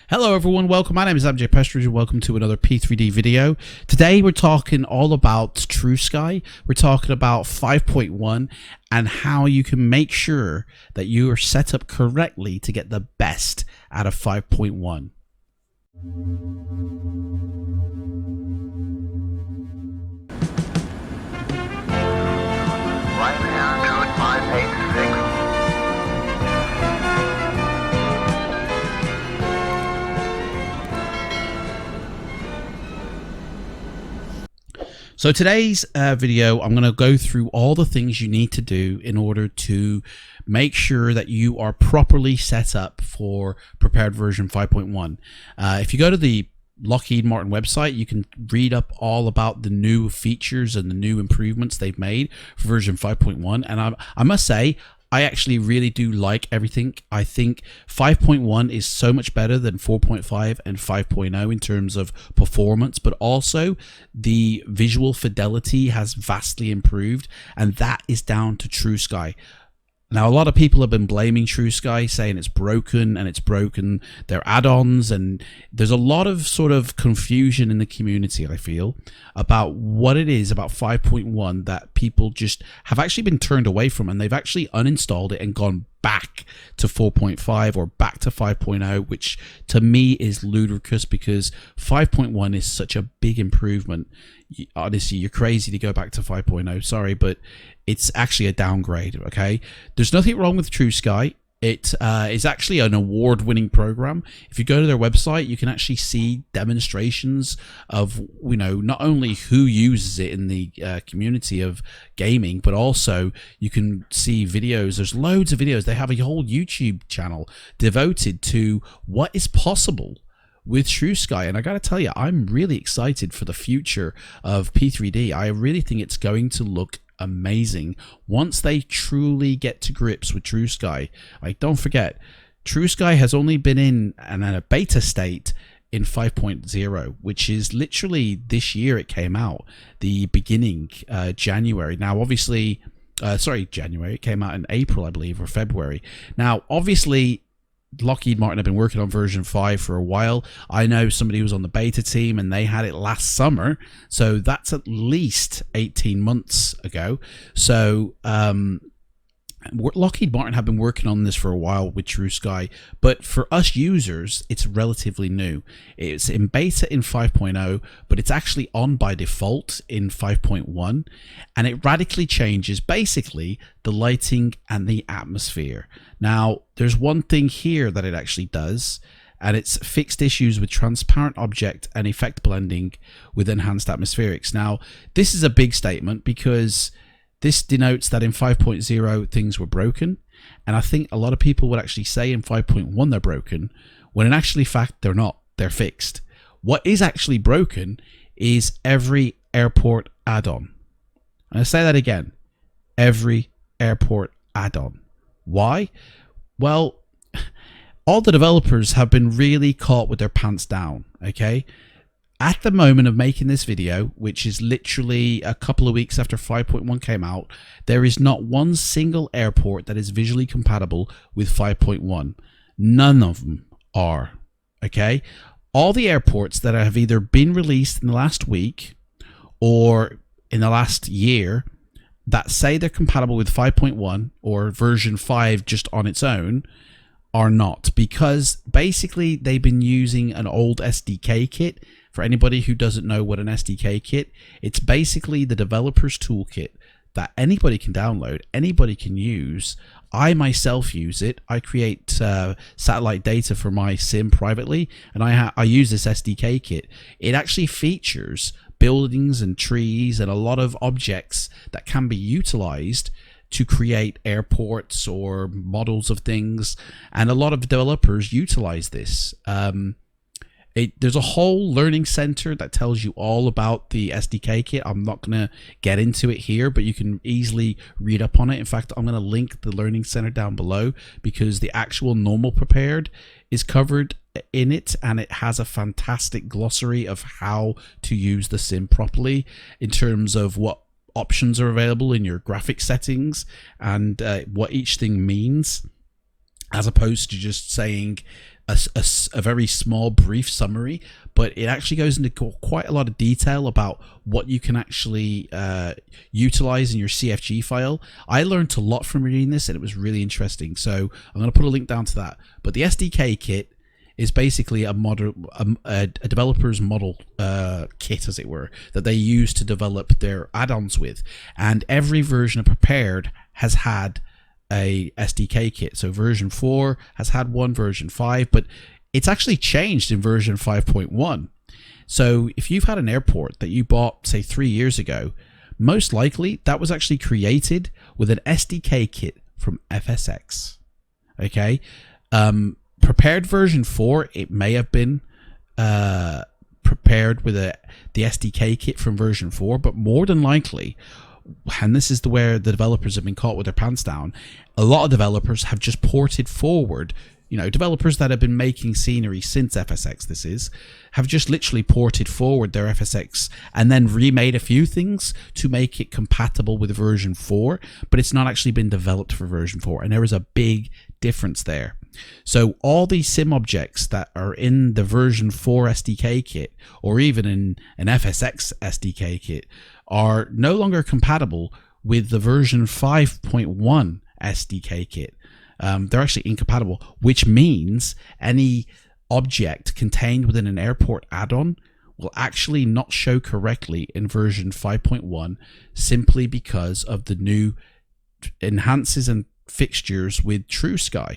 Hello everyone, welcome. My name is MJ Pestridge and welcome to another P3D video. Today we're talking all about TrueSky. We're talking about 5.1 and how you can make sure that you are set up correctly to get the best out of 5.1. Right now, code 586. So today's video, I'm going to go through all the things you need to do in order to make sure that you are properly set up for prepared version 5.1. If you go to the Lockheed Martin website, you can read up all about the new features and the new improvements they've made for version 5.1. And I must say, I actually really do like everything. I think 5.1 is so much better than 4.5 and 5.0 in terms of performance, but also the visual fidelity has vastly improved, and that is down to TrueSky. Now, a lot of people have been blaming TrueSky, saying it's broken and it's broken their add-ons, and there's a lot of sort of confusion in the community, I feel, about what it is about 5.1 that people just have actually been turned away from, and they've actually uninstalled it and gone back to 4.5 or back to 5.0, which to me is ludicrous because 5.1 is such a big improvement. Honestly, you're crazy to go back to 5.0, sorry, but it's actually a downgrade, okay? There's nothing wrong with TrueSky. It is actually an award-winning program. If you go to their website, you can actually see demonstrations of, you know, not only who uses it in the community of gaming, but also you can see videos. There's loads of videos. They have a whole YouTube channel devoted to what is possible with TrueSky, and I gotta tell you, I'm really excited for the future of P3D. I really think it's going to look amazing once they truly get to grips with TrueSky. Like, don't forget, TrueSky has only been in a beta state in 5.0, which is literally this year it came out, the beginning, January. Now, obviously, January, it came out in April, I believe, or February. Now, obviously, Lockheed Martin have been working on version 5 for a while. I know somebody who was on the beta team and they had it last summer, so that's at least 18 months ago. So Lockheed Martin have been working on this for a while with TrueSky, but for us users, it's relatively new. It's in beta in 5.0, but it's actually on by default in 5.1, and it radically changes basically the lighting and the atmosphere. Now, there's one thing here that it actually does, and it's fixed issues with transparent object and effect blending with enhanced atmospherics. Now, this is a big statement because this denotes that in 5.0 things were broken, and I think a lot of people would actually say in 5.1 they're broken, when in actually fact they're not, they're fixed. What is actually broken is every airport add-on. And I say that again, every airport add-on. Why? Well, all the developers have been really caught with their pants down, okay? At the moment of making this video, which is literally a couple of weeks after 5.1 came out, there is not one single airport that is visually compatible with 5.1. None of them are, okay? All the airports that have either been released in the last week or in the last year that say they're compatible with 5.1 or version 5 just on its own are not, because basically they've been using an old SDK kit. For anybody who doesn't know what an SDK kit, it's basically the developer's toolkit that anybody can download, anybody can use. I myself use it. I create satellite data for my sim privately, and I use this SDK kit. It actually features buildings and trees and a lot of objects that can be utilized to create airports or models of things, and a lot of developers utilize this. There's a whole learning center that tells you all about the SDK kit. I'm not going to get into it here, but you can easily read up on it. In fact, I'm going to link the learning center down below because the actual normal prepared is covered in it, and it has a fantastic glossary of how to use the sim properly in terms of what options are available in your graphic settings and what each thing means, as opposed to just saying a very small brief summary, but it actually goes into quite a lot of detail about what you can actually utilize in your CFG file. I learned a lot from reading this, and it was really interesting, so I'm going to put a link down to that. But the SDK kit is basically a developer's model kit, as it were, that they use to develop their add-ons with. And every version of Prepared has had a SDK kit. So version 4 has had one, version 5, but it's actually changed in version 5.1. So if you've had an airport that you bought, say, 3 years ago, most likely that was actually created with an SDK kit from FSX. Okay. Prepared version 4, it may have been prepared with the SDK kit from version 4, but more than likely, and this is where the developers have been caught with their pants down, a lot of developers have just ported forward, you know, developers that have been making scenery since FSX, have just literally ported forward their FSX and then remade a few things to make it compatible with version 4, but it's not actually been developed for version 4, and there is a big difference there. So all these sim objects that are in the version 4 SDK kit, or even in an FSX SDK kit, are no longer compatible with the version 5.1 SDK kit. They're actually incompatible, which means any object contained within an airport add-on will actually not show correctly in version 5.1, simply because of the new enhances and fixtures with TrueSky.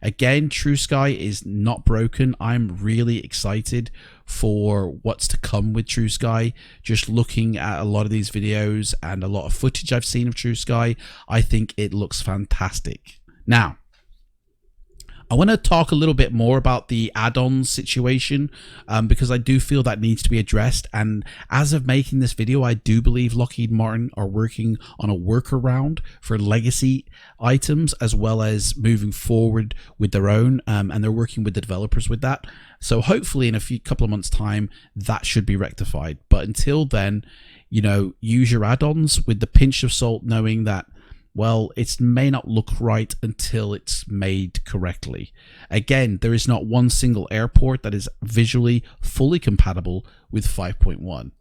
Again, TrueSky is not broken. I'm really excited for what's to come with TrueSky. Just looking at a lot of these videos and a lot of footage I've seen of TrueSky, I think it looks fantastic. Now, I want to talk a little bit more about the add-ons situation, because I do feel that needs to be addressed. And as of making this video, I do believe Lockheed Martin are working on a workaround for legacy items, as well as moving forward with their own, and they're working with the developers with that. So hopefully in a couple of months' time, that should be rectified. But until then, you know, use your add-ons with the pinch of salt, knowing that, well, it may not look right until it's made correctly. Again, there is not one single airport that is visually fully compatible with 5.1.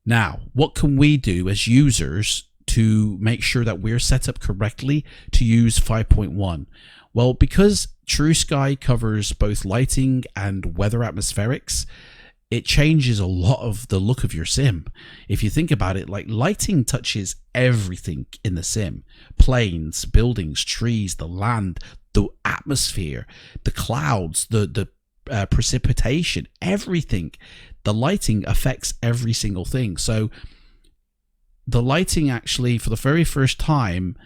Now, what can we do as users to make sure that we're set up correctly to use 5.1? Well, because TrueSky covers both lighting and weather atmospherics, it changes a lot of the look of your sim. If you think about it, like, lighting touches everything in the sim: planes, buildings, trees, the land, the atmosphere, the clouds, the precipitation, everything. The lighting affects every single thing. So the lighting actually, for the very first time,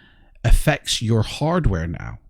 affects your hardware now.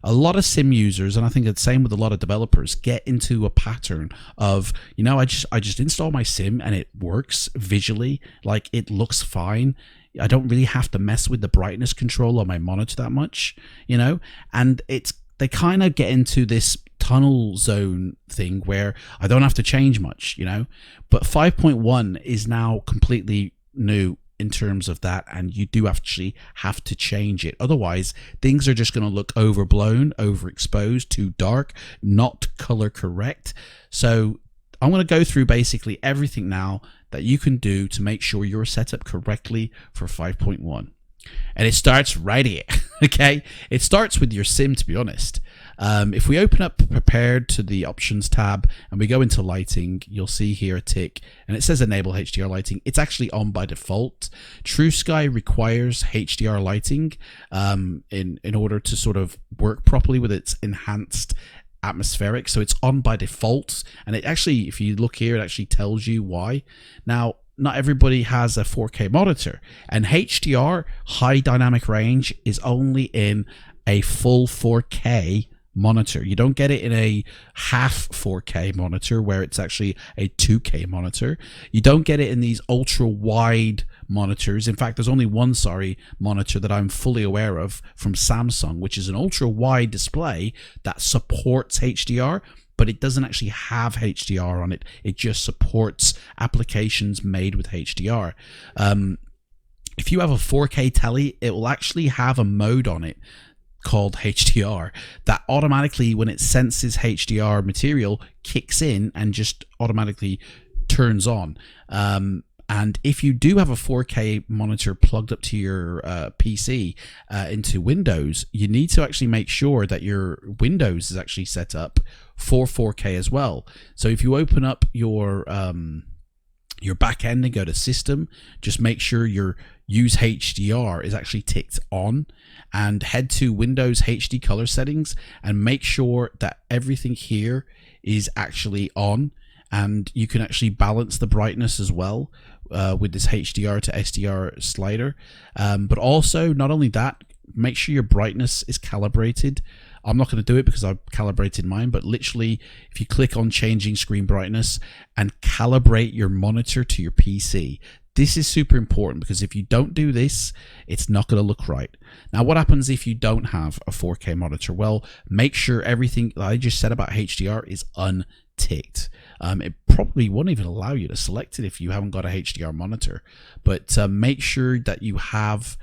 A lot of sim users, and I think it's the same with a lot of developers, get into a pattern of, you know, I just install my sim and it works visually, like it looks fine. I don't really have to mess with the brightness control on my monitor that much, you know, and they kind of get into this tunnel zone thing where I don't have to change much, you know. But 5.1 is now completely new in terms of that, and you do actually have to change it. Otherwise, things are just going to look overblown, overexposed, too dark, not color correct. So I'm going to go through basically everything now that you can do to make sure you're set up correctly for 5.1. And it starts right here, okay? It starts with your sim, to be honest. If we open up Prepared to the Options tab and we go into Lighting, you'll see here a tick, and it says Enable HDR Lighting. It's actually on by default. TrueSky requires HDR Lighting in order to sort of work properly with its enhanced atmospheric, so it's on by default. And it actually, if you look here, it actually tells you why. Now, not everybody has a 4K monitor, and HDR, high dynamic range, is only in a full 4K monitor. You don't get it in a half 4K monitor where it's actually a 2K monitor. You don't get it in these ultra wide monitors. In fact, there's only one, monitor that I'm fully aware of from Samsung, which is an ultra wide display that supports HDR, but it doesn't actually have HDR on it. It just supports applications made with HDR. If you have a 4K telly, it will actually have a mode on it called HDR that automatically, when it senses HDR material, kicks in and just automatically turns on. And if you do have a 4K monitor plugged up to your PC into Windows, you need to actually make sure that your Windows is actually set up for 4K as well. So if you open up your back end and go to System, just make sure your Use HDR is actually ticked on, and head to Windows HD color settings and make sure that everything here is actually on. And you can actually balance the brightness as well with this HDR to SDR slider. But also, not only that, make sure your brightness is calibrated. I'm not going to do it because I've calibrated mine, but literally, if you click on changing screen brightness and calibrate your monitor to your PC, this is super important, because if you don't do this, it's not going to look right. Now, what happens if you don't have a 4K monitor? Well, make sure everything that I just said about HDR is unticked. It probably won't even allow you to select it if you haven't got a HDR monitor, but make sure that you have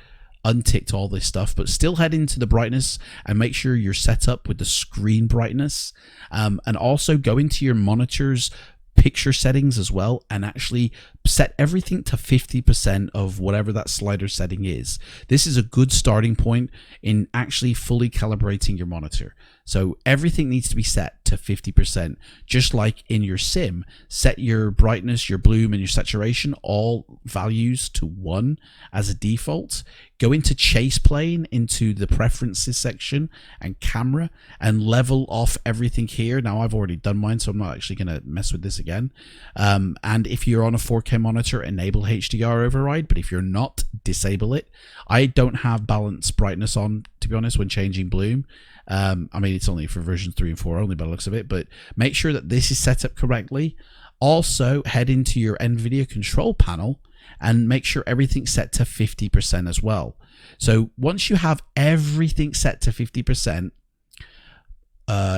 unticked all this stuff, but still head into the brightness and make sure you're set up with the screen brightness, and also go into your monitor's picture settings as well and actually set everything to 50% of whatever that slider setting is. This is a good starting point in actually fully calibrating your monitor. So everything needs to be set to 50%, just like in your sim. Set your brightness, your bloom, and your saturation, all values to 1 as a default. Go into chase plane, into the preferences section and camera, and level off everything here. Now, I've already done mine, so I'm not actually going to mess with this again. And if you're on a 4K monitor, enable HDR override, but if you're not, disable it. I don't have balanced brightness on, to be honest, when changing bloom. I mean, it's only for versions 3 and 4 only by the looks of it, but make sure that this is set up correctly. Also, head into your NVIDIA control panel and make sure everything's set to 50% as well. So once you have everything set to 50%,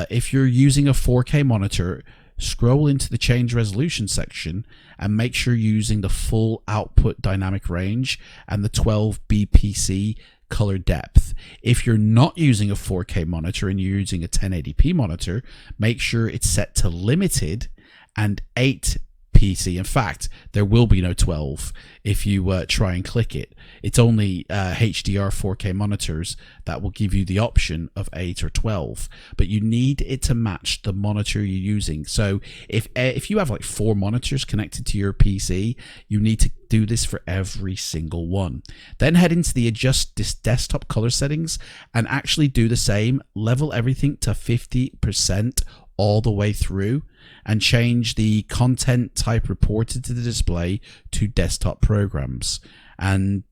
if you're using a 4K monitor, scroll into the change resolution section and make sure you're using the full output dynamic range and the 12 BPC color depth. If you're not using a 4K monitor and you're using a 1080p monitor, make sure it's set to limited and 8 PC. In fact, there will be no 12 if you try and click it. It's only HDR 4K monitors that will give you the option of 8 or 12, but you need it to match the monitor you're using. So if you have like 4 monitors connected to your PC, you need to do this for every single one. Then head into the adjust this desktop color settings and actually do the same. Level everything to 50% all the way through and change the content type reported to the display to desktop programs, and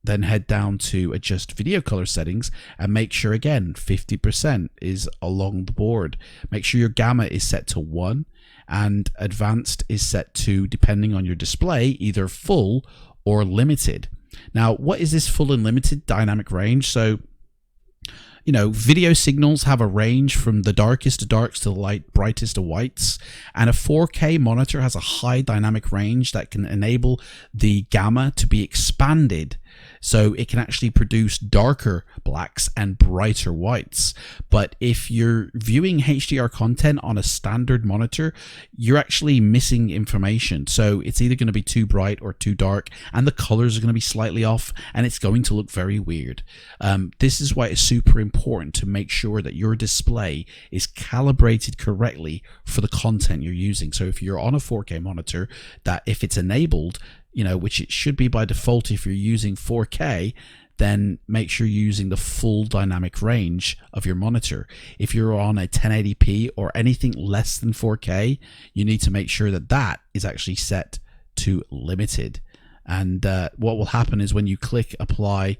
then head down to adjust video color settings and make sure again 50% is along the board. Make sure your gamma is set to 1 and advanced is set to, depending on your display, either full or limited. Now, what is this full and limited dynamic range? So, you know, video signals have a range from the darkest to darks to the brightest to whites, and a 4K monitor has a high dynamic range that can enable the gamma to be expanded so it can actually produce darker blacks and brighter whites. But if you're viewing HDR content on a standard monitor, you're actually missing information. So it's either going to be too bright or too dark, and the colors are going to be slightly off, and it's going to look very weird. This is why it's super important to make sure that your display is calibrated correctly for the content you're using. So if you're on a 4K monitor, that if it's enabled, you know, which it should be by default if you're using 4K, then make sure you're using the full dynamic range of your monitor. If you're on a 1080p or anything less than 4K, you need to make sure that that is actually set to limited. And what will happen is when you click apply,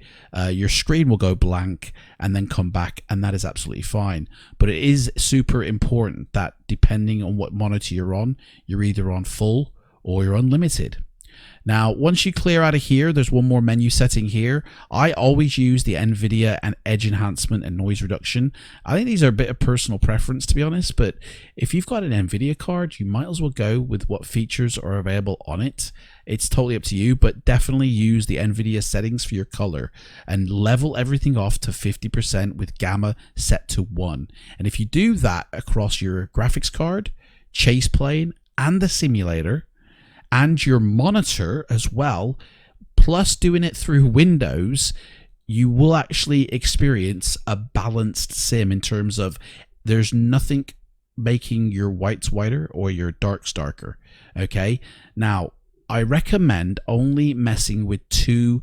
your screen will go blank and then come back, and that is absolutely fine. But it is super important that depending on what monitor you're on, you're either on full or you're unlimited. Now, once you clear out of here, there's one more menu setting here. I always use the NVIDIA and edge enhancement and noise reduction. I think these are a bit of personal preference, to be honest, but if you've got an NVIDIA card, you might as well go with what features are available on it. It's totally up to you, but definitely use the NVIDIA settings for your color and level everything off to 50% with gamma set to 1. And if you do that across your graphics card, chase plane, and the simulator, and your monitor as well, plus doing it through Windows, you will actually experience a balanced sim in terms of there's nothing making your whites whiter or your darks darker. Okay, now I recommend only messing with 2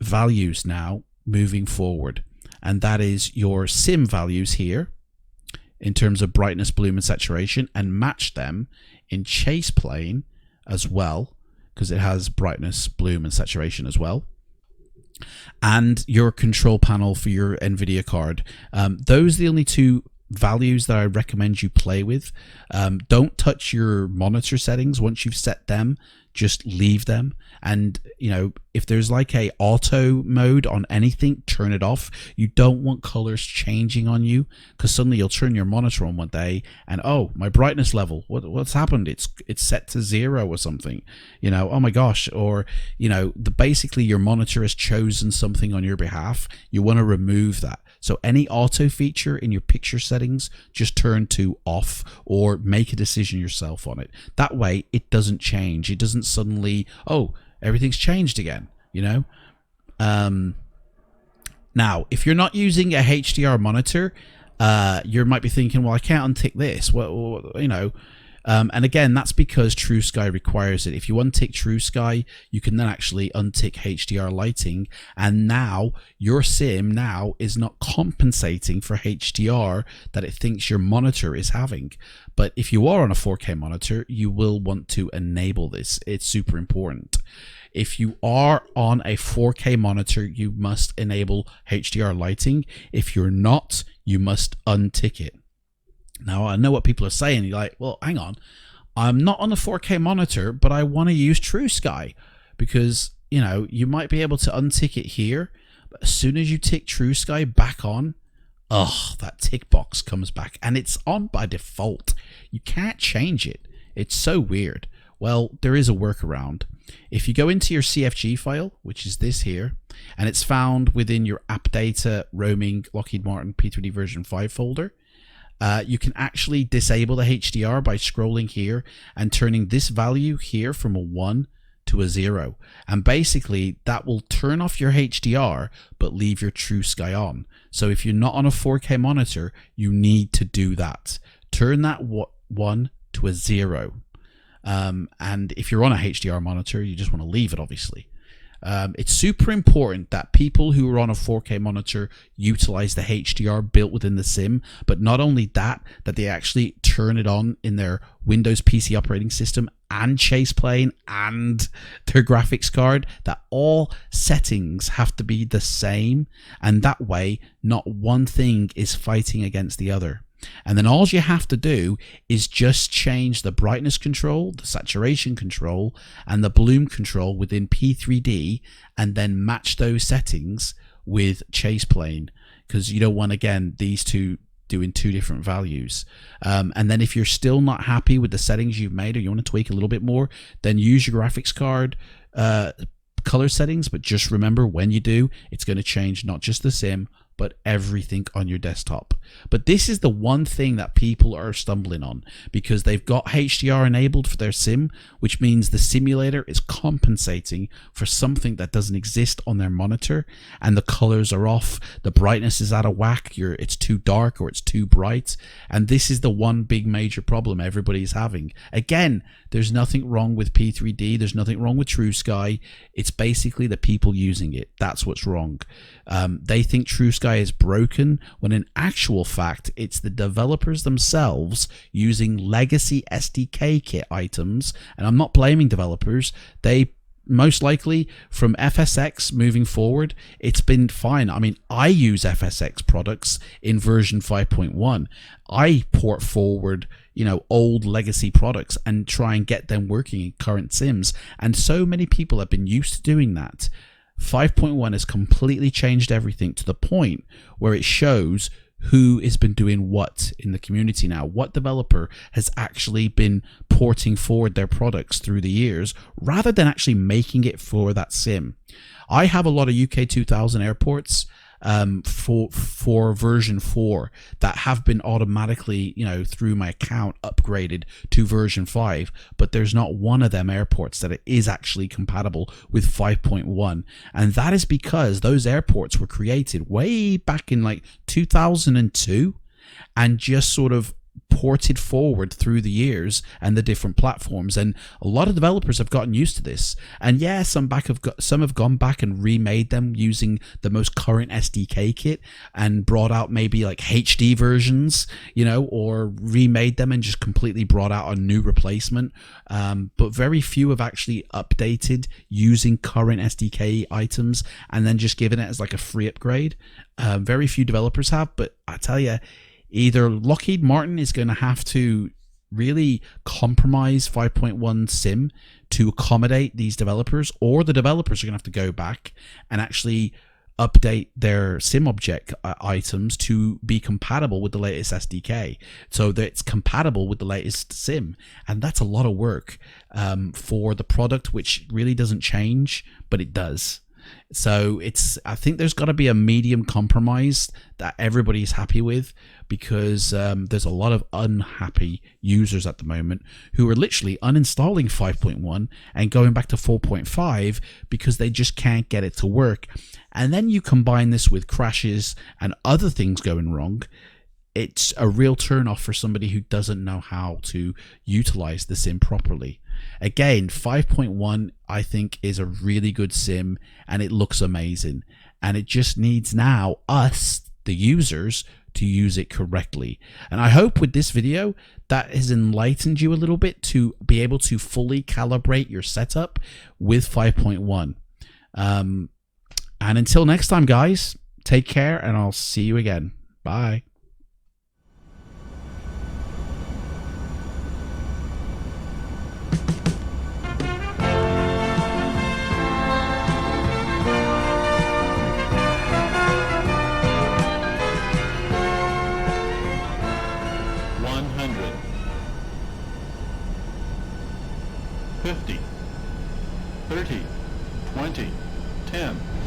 values now moving forward, and that is your sim values here in terms of brightness, bloom, and saturation, and match them in chase plane as well, because it has brightness, bloom, and saturation as well, and your control panel for your NVIDIA card. Those are the only 2 values that I recommend you play with. Don't touch your monitor settings. Once you've set them, just leave them. And you know, if there's like a auto mode on anything, turn it off. You don't want colors changing on you, because suddenly you'll turn your monitor on one day and, oh, my brightness level, what's happened? It's set to 0 or something, you know. Oh my gosh. Or you know, basically your monitor has chosen something on your behalf. You want to remove that. So any auto feature in your picture settings, just turn to off, or make a decision yourself on it. That way it doesn't change. It doesn't suddenly, oh, everything's changed again, you know. Now, if you're not using a HDR monitor, you might be thinking, well, I can't untick this. Well, you know, and again, that's because TrueSky requires it. If you untick TrueSky, you can then actually untick HDR lighting, and now your sim now is not compensating for HDR that it thinks your monitor is having. But if you are on a 4K monitor, you will want to enable this. It's super important. If you are on a 4K monitor, you must enable HDR lighting. If you're not, you must untick it. Now, I know what people are saying. You're like, well, hang on. I'm not on a 4K monitor, but I want to use TrueSky, because, you know, you might be able to untick it here, but as soon as you tick TrueSky back on, oh, that tick box comes back, and it's on by default. You can't change it. It's so weird. Well, there is a workaround. If you go into your CFG file, which is this here, and it's found within your app data roaming Lockheed Martin P3D version 5 folder, you can actually disable the HDR by scrolling here and turning this value here from a 1 to a 0. And basically that will turn off your HDR but leave your TrueSky on. So if you're not on a 4K monitor, you need to do that. Turn that 1 to a 0. And if you're on a HDR monitor, you just want to leave it, obviously. It's super important that people who are on a 4K monitor utilize the HDR built within the sim, but not only that, that they actually turn it on in their Windows PC operating system and chase plane and their graphics card, that all settings have to be the same, and that way not one thing is fighting against the other. And then all you have to do is just change the brightness control, the saturation control, and the bloom control within P3D, and then match those settings with chase plane, because you don't want, again, these two doing 2 different values. And then if you're still not happy with the settings you've made, or you want to tweak a little bit more, then use your graphics card color settings. But just remember, when you do, it's going to change not just the sim, but everything on your desktop. But this is the one thing that people are stumbling on, because they've got HDR enabled for their sim, which means the simulator is compensating for something that doesn't exist on their monitor, and the colors are off, the brightness is out of whack, it's too dark or it's too bright. And this is the one big major problem everybody's having. Again, there's nothing wrong with P3D, there's nothing wrong with TrueSky. It's basically the people using it. That's what's wrong. They think TrueSky is broken, when in actual fact it's the developers themselves using legacy SDK kit items. And I'm not blaming developers. They most likely from FSX moving forward, it's been fine. I mean, I use FSX products in version 5.1. I port forward, you know, old legacy products and try and get them working in current sims. And so many people have been used to doing that. 5.1 has completely changed everything to the point where it shows who has been doing what in the community now, what developer has actually been porting forward their products through the years rather than actually making it for that sim. I have a lot of UK 2000 airports for version 4 that have been automatically, you know, through my account upgraded to version 5, but there's not one of them airports that it is actually compatible with 5.1, and that is because those airports were created way back in like 2002 and just sort of ported forward through the years and the different platforms, and a lot of developers have gotten used to this. And yeah, some have gone back and remade them using the most current SDK kit and brought out maybe like HD versions, you know, or remade them and just completely brought out a new replacement. But very few have actually updated using current SDK items and then just given it as like a free upgrade. Very few developers have, but I tell you, either Lockheed Martin is going to have to really compromise 5.1 sim to accommodate these developers, or the developers are going to have to go back and actually update their sim object items to be compatible with the latest SDK so that it's compatible with the latest sim. And that's a lot of work for the product, which really doesn't change, but it does. So I think there's got to be a medium compromise that everybody's happy with, because there's a lot of unhappy users at the moment who are literally uninstalling 5.1 and going back to 4.5 because they just can't get it to work. And then you combine this with crashes and other things going wrong. It's a real turnoff for somebody who doesn't know how to utilize the sim properly. Again, 5.1 I think is a really good sim and it looks amazing, and it just needs now us, the users, to use it correctly. And I hope with this video that has enlightened you a little bit to be able to fully calibrate your setup with 5.1. And until next time, guys, take care and I'll see you again. Bye. $50, $30, $20, $10.